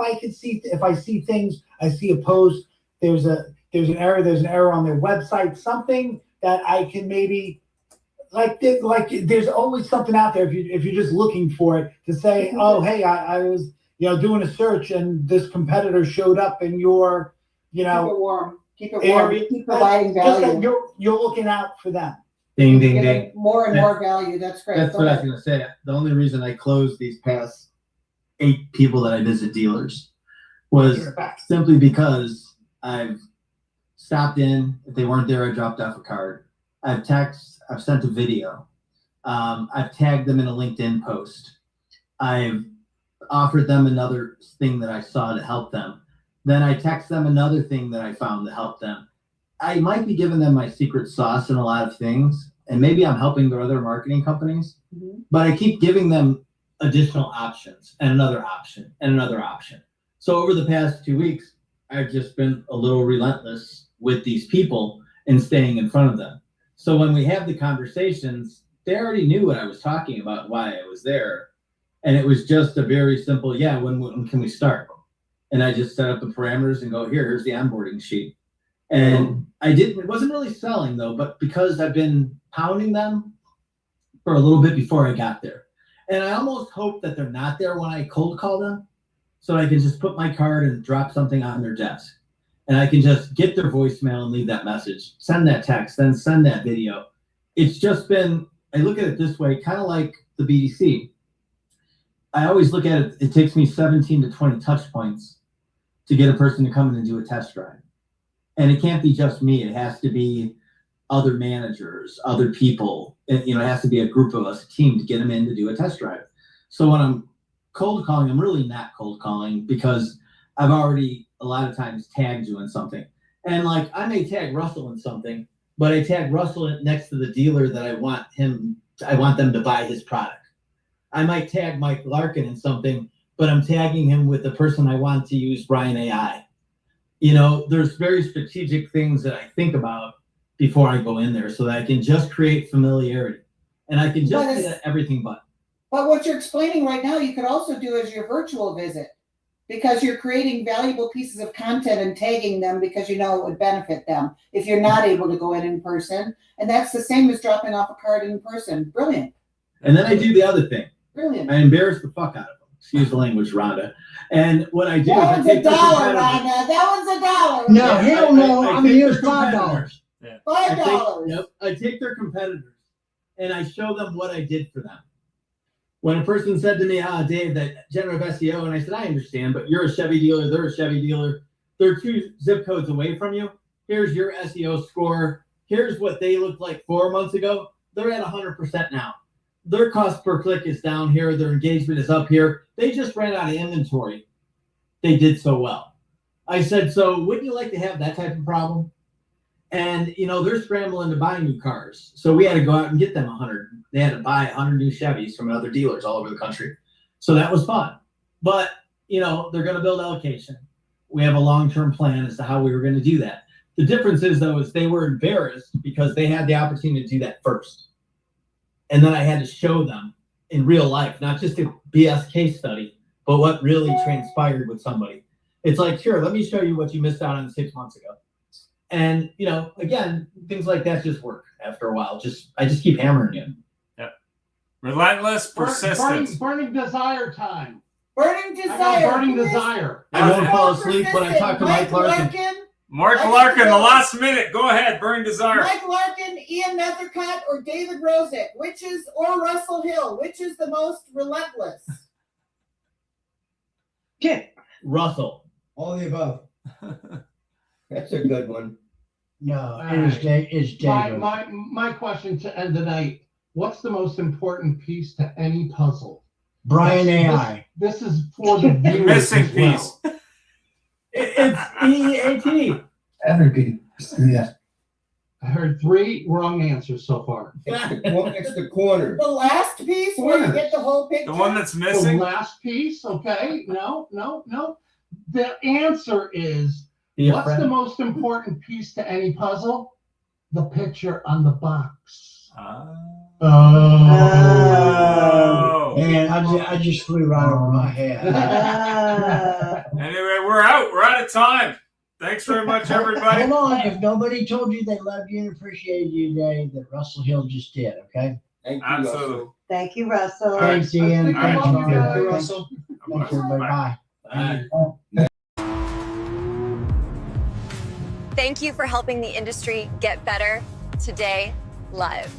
I see things, I see a post. There's an error on their website. Something that I can maybe there's always something out there if you're just looking for it to say, oh, hey, I was. Doing a search and this competitor showed up in your, keep it warm. Keep it warm. area. Keep providing value. You're looking out for them. Ding, ding, Get ding. more and more value. That's great. That's what I was going to say. The only reason I closed these past 8 people that I visit dealers was simply because I've stopped in. If they weren't there, I dropped off a card. I've sent a video. I've tagged them in a LinkedIn post. I've offered them another thing that I saw to help them. Then I text them another thing that I found to help them. I might be giving them my secret sauce in a lot of things, and maybe I'm helping their other marketing companies, but I keep giving them additional options and another option and another option. So over the past 2 weeks, I've just been a little relentless with these people and staying in front of them. So when we have the conversations, they already knew what I was talking about, why I was there. And it was just a very simple, when can we start? And I just set up the parameters and go, here's the onboarding sheet. And it wasn't really selling though, but because I've been pounding them for a little bit before I got there. And I almost hope that they're not there when I cold call them, so I can just put my card and drop something on their desk. And I can just get their voicemail and leave that message, send that text, then send that video. It's just been, I look at it this way, kind of like the BDC. I always look at it, it takes me 17 to 20 touch points to get a person to come in and do a test drive. And it can't be just me. It has to be other managers, other people. It has to be a group of us, a team, to get them in to do a test drive. So when I'm cold calling, I'm really not cold calling because I've already a lot of times tagged you in something. And I may tag Russell in something, but I tag Russell next to the dealer that I want them to buy his product. I might tag Mike Larkin in something, but I'm tagging him with the person I want to use Brian AI. There's very strategic things that I think about before I go in there so that I can just create familiarity. And I can just say that everything but. But what you're explaining right now, you could also do as your virtual visit because you're creating valuable pieces of content and tagging them because it would benefit them if you're not able to go in person. And that's the same as dropping off a card in person. Brilliant. And then I do the other thing. Brilliant. I embarrass the fuck out of them. Excuse the language, Rhonda. And what I do that is one's $1, Rhonda. That one's $1. No, hell no. I'm gonna use $5. $5. I take their competitors and I show them what I did for them. When a person said to me, Dave, that generative SEO, and I said, I understand, but you're a Chevy dealer, they're a Chevy dealer. They're 2 zip codes away from you. Here's your SEO score. Here's what they looked like 4 months ago. They're at 100% now. Their cost per click is down here. Their engagement is up here. They just ran out of inventory. they did so well. I said, so wouldn't you like to have that type of problem? And, you know, they're scrambling to buy new cars. So we had to go out and get them 100. They had to buy 100 new Chevys from other dealers all over the country. So that was fun. But, you know, they're going to build allocation. We have a long-term plan as to how we were going to do that. The difference is, though, is they were embarrassed because they had the opportunity to do that first. And then I had to show them in real life, not just a BS case study, but what really transpired with somebody. It's like, sure, let me show you what you missed out on 6 months ago. And, you know, again, things like that just work after a while. I just keep hammering you. Yep. Relentless persistence. Burning desire time. Burning I got desire. burning desire. I won't fall asleep when I talk to Mike Larkin. Mark Larkin, the last minute. Go ahead. Burning desire. Mike Larkin, Ian Nethercutt, or David Rosick, or Russell Hill, which is the most relentless? Russell. All the above. That's a good one. No, it's David. My question to end the night: what's the most important piece to any puzzle? Brian AI. This is for the viewers Missing as well. piece. It's EAT. Every yeah. I heard 3 wrong answers so far. It's the corner. The last piece where you get the whole picture. The one that's The missing. last piece, okay? No. The answer is, Be a what's friend. the most important piece to any puzzle? The picture on the box. Oh. And I just flew right over my head. Anyway, we're out. We're out of time. Thanks very much, everybody. Hold on. If nobody told you they loved you and appreciated you today, that Russell Hill just did, okay? Thank you, Absolutely. Russell. Thank you, Russell. Thanks, Ian. I Thanks, love you Robert. guys. Russell. Thanks, everybody. Bye. Bye. Thank you for helping the industry get better today live.